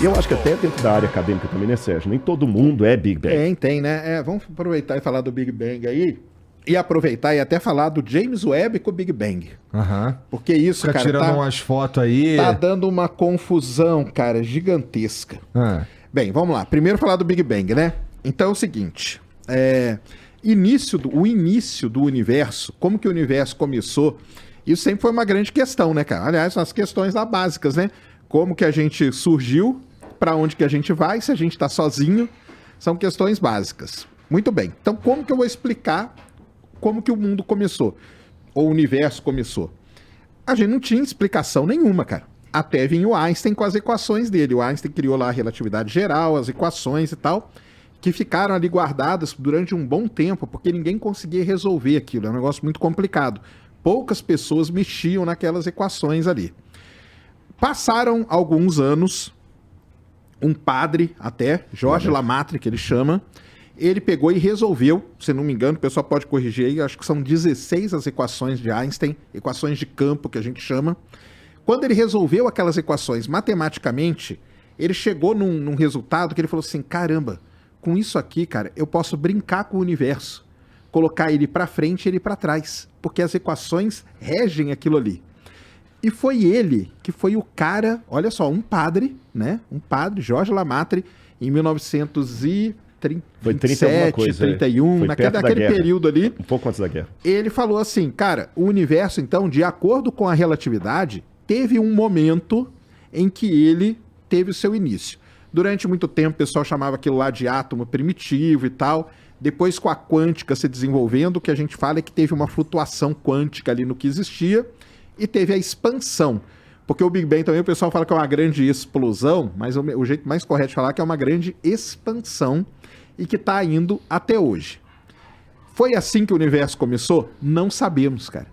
Eu acho que até dentro da área acadêmica também, né, Sérgio? Nem todo mundo é Big Bang. Tem, né? Vamos aproveitar e falar do Big Bang aí. E aproveitar e até falar do James Webb com o Big Bang. Porque isso, Fica cara, tirando umas fotos aí. tá dando uma confusão, cara, gigantesca. Bem, vamos lá. Primeiro falar do Big Bang, né? Então é o seguinte. O início do universo, como que o universo começou, isso sempre foi uma grande questão, né, cara? Aliás, são as questões lá básicas, né? Como que a gente surgiu, para onde que a gente vai, se a gente tá sozinho, são questões básicas. Muito bem. Então, como que eu vou explicar como que o mundo começou? Ou o universo começou? A gente não tinha explicação nenhuma, cara. Até vinha o Einstein com as equações dele. O Einstein criou lá a relatividade geral, as equações e tal, que ficaram ali guardadas durante um bom tempo, porque ninguém conseguia resolver aquilo. É um negócio muito complicado. Poucas pessoas mexiam naquelas equações ali. Passaram alguns anos, um padre até, Georges Lemaitre, que ele chama, ele pegou e resolveu, se não me engano, o pessoal pode corrigir aí, acho que são 16 as equações de Einstein, equações de campo que a gente chama. Quando ele resolveu aquelas equações matematicamente, ele chegou num resultado que ele falou assim, caramba, com isso aqui, cara, eu posso brincar com o universo, colocar ele para frente e ele para trás, porque as equações regem aquilo ali. E foi ele que foi o cara, olha só, um padre, né? Um padre, Georges Lemaitre, em 1937, 31, naquele período ali. Um pouco antes da guerra. Ele falou assim, cara, o universo, então, de acordo com a relatividade, teve um momento em que ele teve o seu início. Durante muito tempo, o pessoal chamava aquilo lá de átomo primitivo e tal. Depois, com a quântica se desenvolvendo, o que a gente fala é que teve uma flutuação quântica ali no que existia e teve a expansão. Porque o Big Bang também o pessoal fala que é uma grande explosão, mas o jeito mais correto de falar é que é uma grande expansão e que está indo até hoje. Foi assim que o universo começou? Não sabemos, cara.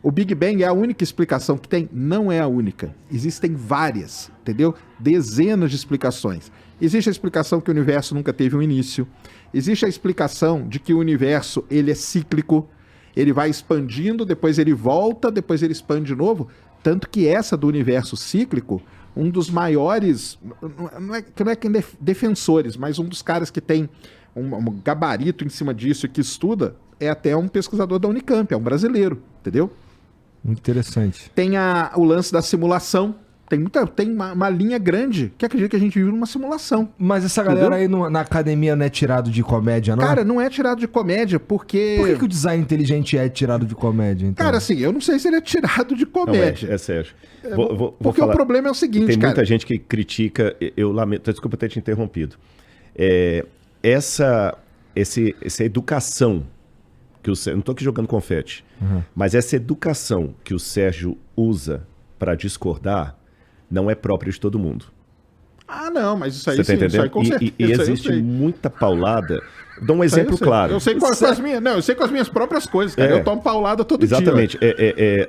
O Big Bang é a única explicação que tem? Não é a única. Existem várias, entendeu? Dezenas de explicações. Existe a explicação que o universo nunca teve um início. Existe a explicação de que o universo ele é cíclico. Ele vai expandindo, depois ele volta, depois ele expande de novo. Tanto que essa do universo cíclico, um dos maiores, não é que defensores, mas um dos caras que tem um gabarito em cima disso e que estuda, é até um pesquisador da Unicamp, é um brasileiro, entendeu? Muito interessante. Tem o lance da simulação. Tem uma linha grande que acredita que a gente vive numa simulação. Mas essa galera aí na academia não é tirado de comédia, não? Cara, não é tirado de comédia, porque... Por que o design inteligente é tirado de comédia, então? Cara, assim, eu não sei se ele é tirado de comédia. Não é Sérgio. Porque o problema é o seguinte, tem cara... muita gente que critica, eu lamento, desculpa ter te interrompido. Essa educação, que eu não estou aqui jogando confete, mas essa educação que o Sérgio usa para discordar, não é próprio de todo mundo. Ah, não, mas isso aí Você tá entendendo? Isso aí com certeza. E existe muita paulada. Dou um exemplo claro. Eu sei com as minhas, eu sei com as minhas próprias coisas, cara. Eu tomo paulada todo dia. Exatamente.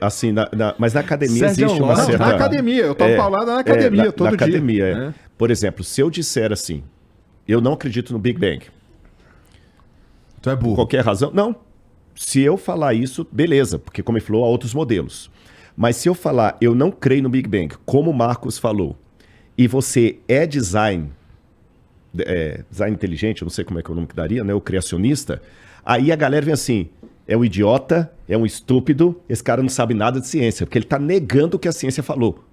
Assim, mas na academia Sérgio existe uma certa... Na academia, eu tomo paulada na academia todo dia. Na academia, Por exemplo, se eu disser assim, eu não acredito no Big Bang. Tu é burro. Por qualquer razão? Não. Se eu falar isso, beleza, porque como ele falou, há outros modelos. Mas se eu falar, eu não creio no Big Bang, como o Marcos falou, e você é design inteligente, eu não sei como é que é o nome que daria, né? O criacionista, aí a galera vem assim, é um idiota, é um estúpido, esse cara não sabe nada de ciência, porque ele está negando o que a ciência falou.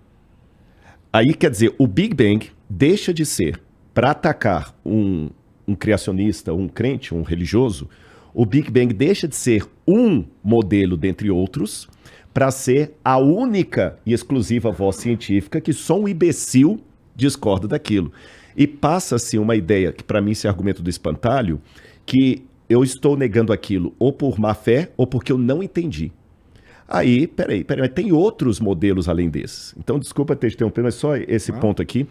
Aí, quer dizer, o Big Bang deixa de ser, para atacar um criacionista, um crente, um religioso, o Big Bang deixa de ser um modelo dentre outros, para ser a única e exclusiva voz científica que só um imbecil discorda daquilo. E passa-se uma ideia, que para mim esse argumento do espantalho, que eu estou negando aquilo ou por má fé ou porque eu não entendi. Aí, peraí, mas tem outros modelos além desses. Então, desculpa ter te interrompido, mas só esse ponto aqui.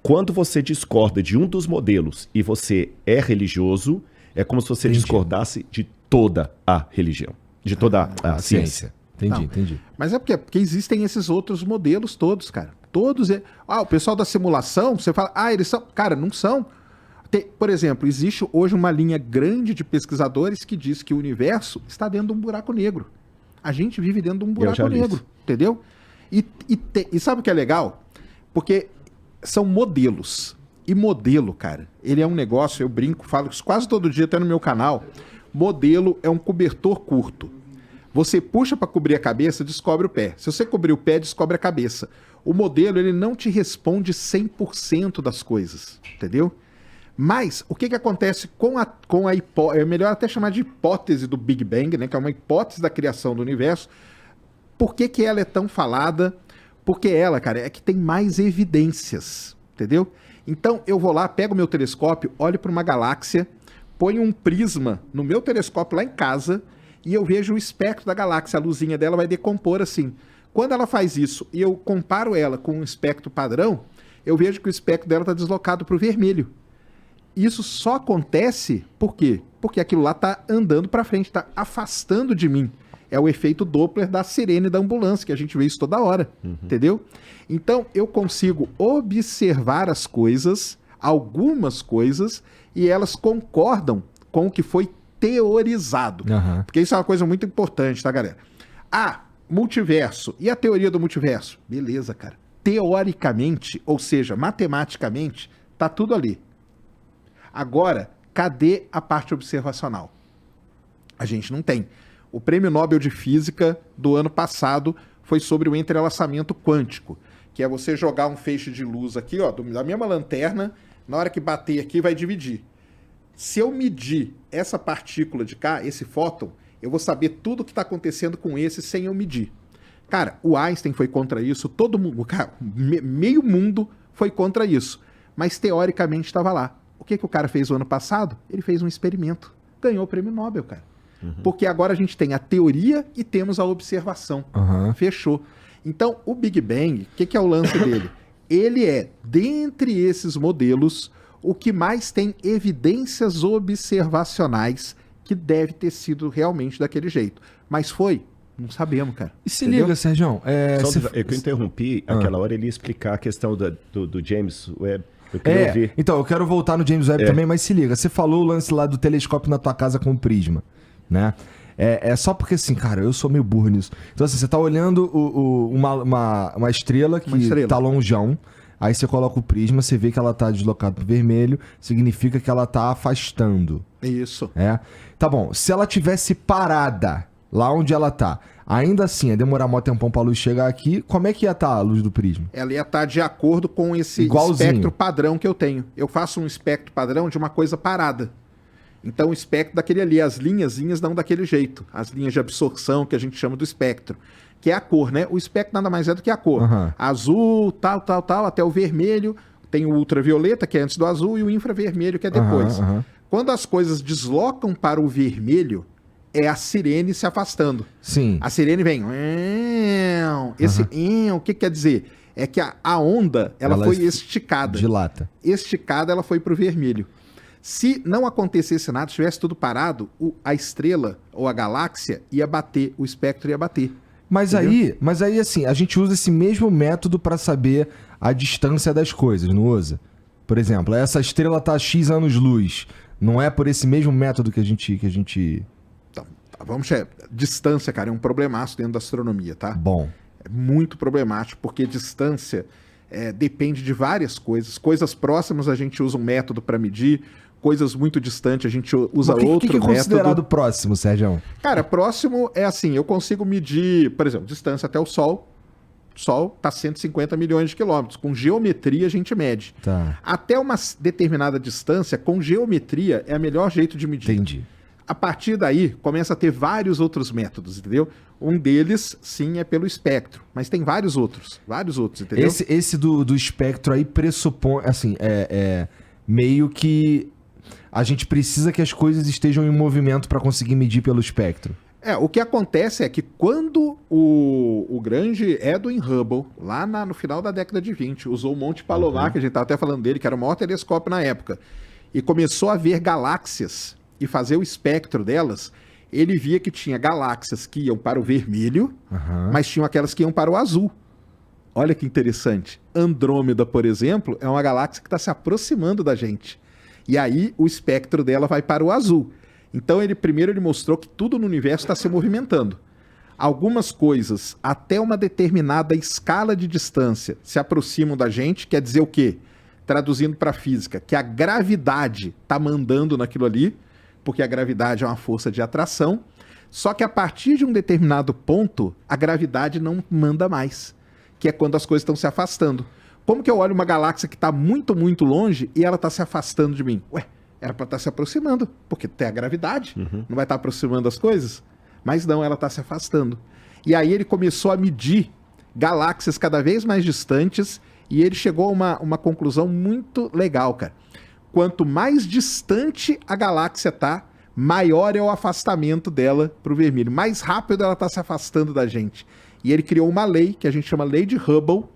Quando você discorda de um dos modelos e você é religioso, é como se você discordasse de toda a religião, de toda a ciência. Entendi. Mas é porque existem esses outros modelos todos, cara. Todos. O pessoal da simulação, você fala, eles são. Cara, não são. Por exemplo, existe hoje uma linha grande de pesquisadores que diz que o universo está dentro de um buraco negro. A gente vive dentro de um buraco negro, entendeu? E sabe o que é legal? Porque são modelos. E modelo, cara, ele é um negócio, eu brinco, falo isso quase todo dia, até no meu canal. Modelo é um cobertor curto. Você puxa para cobrir a cabeça, descobre o pé. Se você cobrir o pé, descobre a cabeça. O modelo, ele não te responde 100% das coisas, entendeu? Mas, o que acontece com a hipótese, é melhor até chamar de hipótese do Big Bang, né, que é uma hipótese da criação do universo. Por que ela é tão falada? Porque ela, cara, é que tem mais evidências, entendeu? Então, eu vou lá, pego o meu telescópio, olho para uma galáxia, ponho um prisma no meu telescópio lá em casa e eu vejo o espectro da galáxia. A luzinha dela vai decompor assim. Quando ela faz isso e eu comparo ela com um espectro padrão, eu vejo que o espectro dela está deslocado para o vermelho. Isso só acontece por quê? Porque aquilo lá está andando para frente, está afastando de mim. É o efeito Doppler da sirene da ambulância, que a gente vê isso toda hora, entendeu? Então, eu consigo observar as coisas, algumas coisas, e elas concordam com o que foi teorizado. Porque isso é uma coisa muito importante, tá, galera? Multiverso. E a teoria do multiverso? Beleza, cara. Teoricamente, ou seja, matematicamente, tá tudo ali. Agora, cadê a parte observacional? A gente não tem. O Prêmio Nobel de Física do ano passado foi sobre o entrelaçamento quântico, que é você jogar um feixe de luz aqui, ó, da mesma lanterna, na hora que bater aqui vai dividir. Se eu medir essa partícula de cá, esse fóton, eu vou saber tudo o que está acontecendo com esse sem eu medir. Cara, o Einstein foi contra isso, todo mundo, cara, meio mundo foi contra isso, mas teoricamente estava lá. O que o cara fez o ano passado? Ele fez um experimento, ganhou o Prêmio Nobel, cara. Porque agora a gente tem a teoria e temos a observação. Fechou. Então, o Big Bang, o que é o lance dele? Ele é, dentre esses modelos, o que mais tem evidências observacionais que deve ter sido realmente daquele jeito. Mas foi? Não sabemos, cara. E se liga, Sérgio. Eu interrompi aquela hora, ele ia explicar a questão do James Webb. Eu queria ouvir. Então, eu quero voltar no James Webb também, mas se liga. Você falou o lance lá do telescópio na tua casa com o prisma, né? É só porque, assim, cara, eu sou meio burro nisso. Então, assim, você tá olhando uma estrela que tá longeão, aí você coloca o prisma, você vê que ela tá deslocada pro vermelho, significa que ela tá afastando. Isso. Tá bom, se ela tivesse parada lá onde ela tá, ainda assim, ia demorar mó tempão pra luz chegar aqui, como é que ia estar a luz do prisma? Ela ia estar de acordo com esse espectro padrão que eu tenho. Eu faço um espectro padrão de uma coisa parada. Então o espectro daquele ali, as linhazinhas dão daquele jeito. As linhas de absorção que a gente chama do espectro. Que é a cor, né? O espectro nada mais é do que a cor. Azul, tal, até o vermelho. Tem o ultravioleta, que é antes do azul, e o infravermelho, que é depois. Quando as coisas deslocam para o vermelho, é a sirene se afastando. Sim. A sirene vem... Esse o que quer dizer? É que a onda, ela foi esticada. Dilata. Esticada, ela foi para o vermelho. Se não acontecesse nada, se tivesse tudo parado, a estrela ou a galáxia ia bater, o espectro ia bater. Mas aí, assim, a gente usa esse mesmo método para saber a distância das coisas, não usa? Por exemplo, essa estrela tá a X anos-luz. Não é por esse mesmo método que a gente... Então, vamos chegar. Distância, cara, é um problemaço dentro da astronomia, tá? Bom. É muito problemático, porque distância depende de várias coisas. Coisas próximas a gente usa um método para medir, coisas muito distantes a gente usa outro método. O que é considerado próximo, Sérgio? Cara, próximo é assim, eu consigo medir, por exemplo, distância até o Sol. O Sol está a 150 milhões de quilômetros. Com geometria a gente mede. Tá. Até uma determinada distância, com geometria, é o melhor jeito de medir. Entendi. A partir daí, começa a ter vários outros métodos, entendeu? Um deles, sim, é pelo espectro. Mas tem vários outros, entendeu? Esse do espectro aí pressupõe, assim, meio que a gente precisa que as coisas estejam em movimento para conseguir medir pelo espectro. O que acontece é que quando o grande Edwin Hubble, lá no final da década de 20, usou o Monte Palomar, que a gente estava até falando dele, que era o maior telescópio na época, e começou a ver galáxias e fazer o espectro delas, ele via que tinha galáxias que iam para o vermelho, mas tinham aquelas que iam para o azul. Olha que interessante. Andrômeda, por exemplo, é uma galáxia que está se aproximando da gente. E aí o espectro dela vai para o azul. Então, primeiro ele mostrou que tudo no universo está se movimentando. algumas coisas até uma determinada escala de distância se aproximam da gente, quer dizer o quê? Traduzindo para física, que a gravidade está mandando naquilo ali, porque a gravidade é uma força de atração, só que a partir de um determinado ponto, a gravidade não manda mais, que é quando as coisas estão se afastando. Como que eu olho uma galáxia que está muito, muito longe e ela está se afastando de mim? Ué, era para estar se aproximando, porque tem a gravidade, não vai estar aproximando as coisas? Mas não, ela está se afastando. E aí ele começou a medir galáxias cada vez mais distantes e ele chegou a uma conclusão muito legal, cara. Quanto mais distante a galáxia tá, maior é o afastamento dela para o vermelho. Mais rápido ela está se afastando da gente. E ele criou uma lei, que a gente chama Lei de Hubble,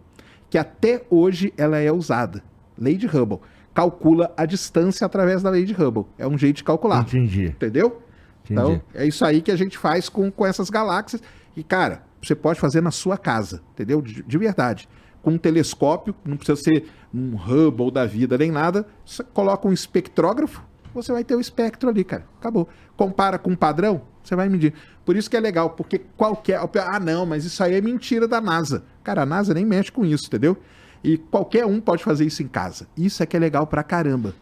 que até hoje ela é usada. Lei de Hubble. Calcula a distância através da Lei de Hubble. É um jeito de calcular. Entendi. Entendeu? Entendi. Então, é isso aí que a gente faz com essas galáxias. E, cara, você pode fazer na sua casa, entendeu? De verdade. Com um telescópio, não precisa ser um Hubble da vida nem nada. Você coloca um espectrógrafo, você vai ter o espectro ali, cara. Acabou. Compara com um padrão, você vai medir. Por isso que é legal, porque qualquer... Ah, não, mas isso aí é mentira da NASA. Cara, a NASA nem mexe com isso, entendeu? E qualquer um pode fazer isso em casa. Isso é que é legal pra caramba.